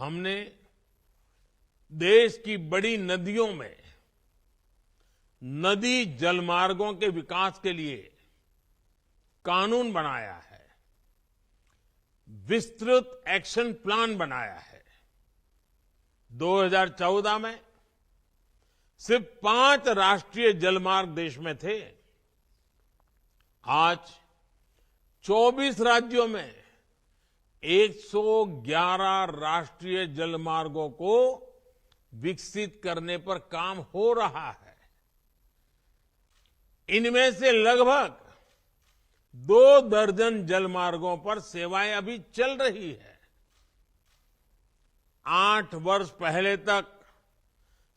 हमने देश की बड़ी नदियों में नदी जलमार्गों के विकास के लिए कानून बनाया है, विस्तृत एक्शन प्लान बनाया है। 2014 में सिर्फ 5 राष्ट्रीय जलमार्ग देश में थे। आज 24 राज्यों में 111 राष्ट्रीय जलमार्गों को विकसित करने पर काम हो रहा है। इनमें से लगभग 2 दर्जन जलमार्गों पर सेवाएं अभी चल रही है। 8 वर्ष पहले तक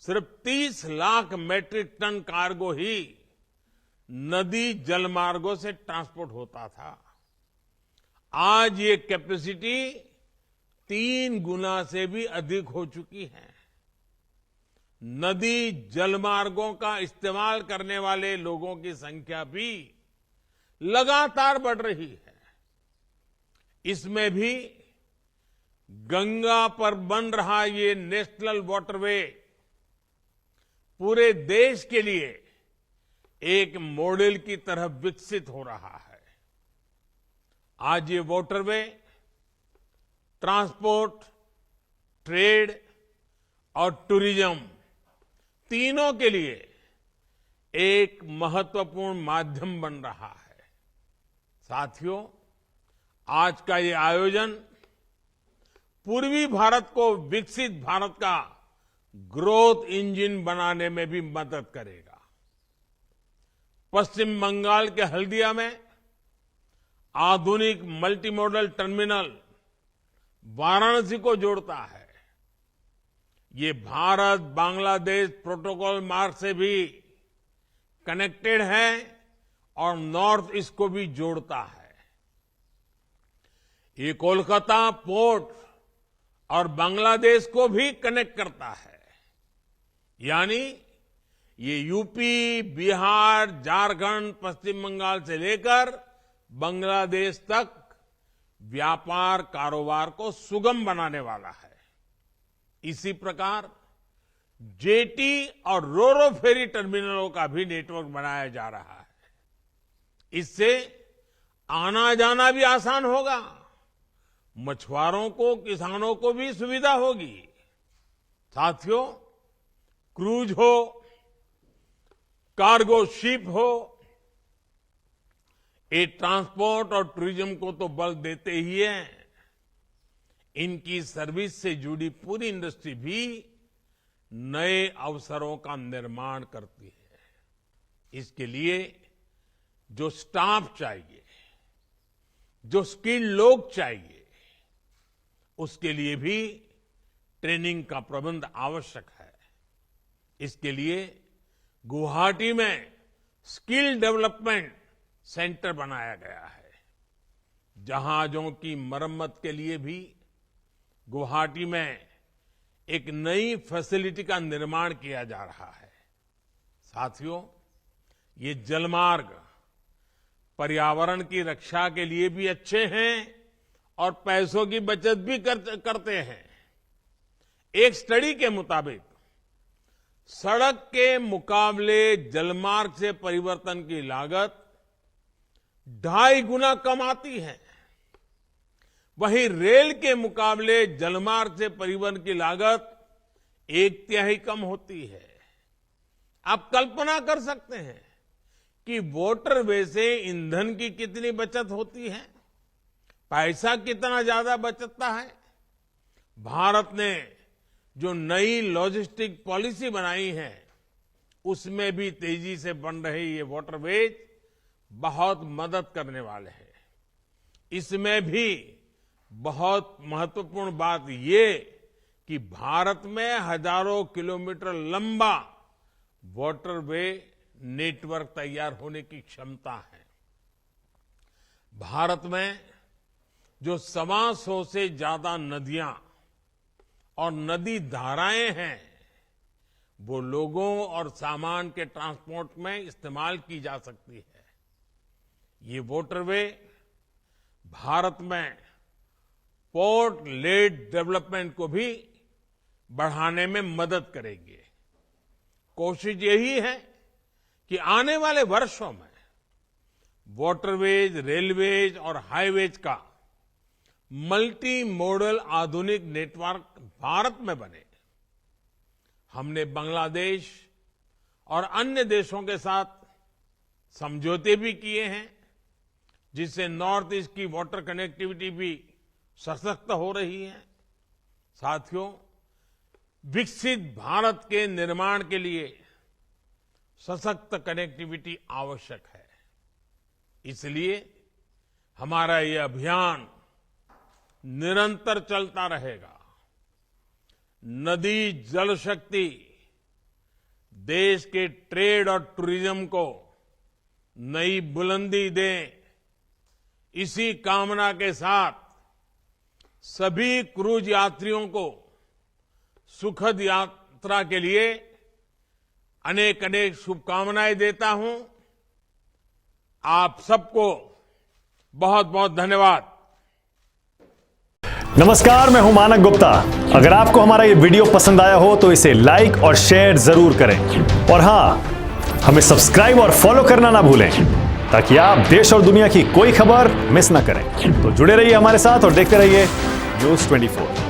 सिर्फ 30 लाख मैट्रिक टन कार्गो ही नदी जलमार्गों से ट्रांसपोर्ट होता था। आज ये कैपेसिटी 3 गुना से भी अधिक हो चुकी है। नदी जलमार्गों का इस्तेमाल करने वाले लोगों की संख्या भी लगातार बढ़ रही है। इसमें भी गंगा पर बन रहा ये नेशनल वाटरवे पूरे देश के लिए एक मॉडल की तरह विकसित हो रहा है। आज ये वाटरवे ट्रांसपोर्ट, ट्रेड और टूरिज्म तीनों के लिए एक महत्वपूर्ण माध्यम बन रहा है। साथियों, आज का ये आयोजन पूर्वी भारत को विकसित भारत का ग्रोथ इंजन बनाने में भी मदद करेगा। पश्चिम बंगाल के हल्दिया में आधुनिक मल्टी मॉडल टर्मिनल वाराणसी को जोड़ता है। ये भारत बांग्लादेश प्रोटोकॉल मार्ग से भी कनेक्टेड है और नॉर्थ ईस्ट को भी जोड़ता है। ये कोलकाता पोर्ट और बांग्लादेश को भी कनेक्ट करता है। यानी ये यूपी, बिहार, झारखंड, पश्चिम बंगाल से लेकर बांग्लादेश तक व्यापार कारोबार को सुगम बनाने वाला है। इसी प्रकार जेटी और रोरो फेरी टर्मिनलों का भी नेटवर्क बनाया जा रहा है। इससे आना जाना भी आसान होगा, मछुआरों को, किसानों को भी सुविधा होगी। साथियों, क्रूज हो, कार्गो शिप हो, ये ट्रांसपोर्ट और टूरिज्म को तो बल देते ही है। इनकी सर्विस से जुड़ी पूरी इंडस्ट्री भी नए अवसरों का निर्माण करती है। इसके लिए जो स्टाफ चाहिए, जो स्किल्ड लोग चाहिए, उसके लिए भी ट्रेनिंग का प्रबंध आवश्यक है। इसके लिए गुवाहाटी में स्किल डेवलपमेंट सेंटर बनाया गया है। जहाजों की मरम्मत के लिए भी गुवाहाटी में एक नई फैसिलिटी का निर्माण किया जा रहा है। साथियों, ये जलमार्ग पर्यावरण की रक्षा के लिए भी अच्छे हैं और पैसों की बचत भी करते हैं। एक स्टडी के मुताबिक सड़क के मुकाबले जलमार्ग से परिवर्तन की लागत 2.5 गुना कम आती है। वहीं रेल के मुकाबले जलमार्ग से परिवहन की लागत 1/3 कम होती है। आप कल्पना कर सकते हैं कि वाटरवे से ईंधन की कितनी बचत होती है, पैसा कितना ज्यादा बचता है। भारत ने जो नई लॉजिस्टिक पॉलिसी बनाई है, उसमें भी तेजी से बन रहे ये वाटरवेज बहुत मदद करने वाले हैं। इसमें भी बहुत महत्वपूर्ण बात ये कि भारत में हजारों किलोमीटर लंबा वाटरवे नेटवर्क तैयार होने की क्षमता है। भारत में जो 125 से ज्यादा नदियां और नदी धाराएं हैं, वो लोगों और सामान के ट्रांसपोर्ट में इस्तेमाल की जा सकती है। ये वाटरवे भारत में पोर्ट लेड डेवलपमेंट को भी बढ़ाने में मदद करेंगे। कोशिश यही है कि आने वाले वर्षों में वाटरवेज, रेलवेज और हाईवेज का मल्टी मॉडल आधुनिक नेटवर्क भारत में बने। हमने बांग्लादेश और अन्य देशों के साथ समझौते भी किए हैं, जिससे नॉर्थ ईस्ट की वाटर कनेक्टिविटी भी सशक्त हो रही है। साथियों, विकसित भारत के निर्माण के लिए सशक्त कनेक्टिविटी आवश्यक है। इसलिए हमारा ये अभियान निरंतर चलता रहेगा। नदी जल शक्ति देश के ट्रेड और टूरिज्म को नई बुलंदी दे, इसी कामना के साथ सभी क्रूज यात्रियों को सुखद यात्रा के लिए अनेक अनेक शुभकामनाएं देता हूं। आप सबको बहुत बहुत धन्यवाद। नमस्कार, मैं हूं मानक गुप्ता। अगर आपको हमारा ये वीडियो पसंद आया हो तो इसे लाइक और शेयर जरूर करें, और हां, हमें सब्सक्राइब और फॉलो करना ना भूलें, ताकि आप देश और दुनिया की कोई खबर मिस ना करें। तो जुड़े रहिए हमारे साथ और देखते रहिए न्यूज़ 24।